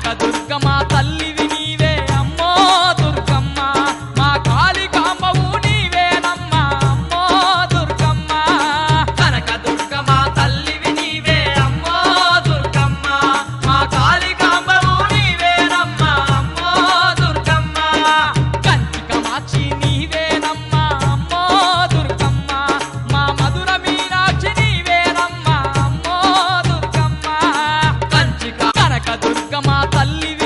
కనక దుర్గమ్మ తల్లివి నీవే అమ్మో దుర్గమ్మ మా కాళికాంబవు నీవేనమ్మా అమ్మో దుర్గమ్మ కనక దుర్గమ్మ తల్లివి నీవే అమ్మో దుర్గమ్మ మా కాళికాంబవు నీవేనమ్మా అమ్మో దుర్గమ్మ కంచి కామాక్షి నీవేనమ్మా అమ్మో దుర్గమ్మ మా మధుర మీనాక్షి నీవేనమ్మా అమ్మో దుర్గమ్మ కంచి కనక దుర్గమ్మ తల్లివి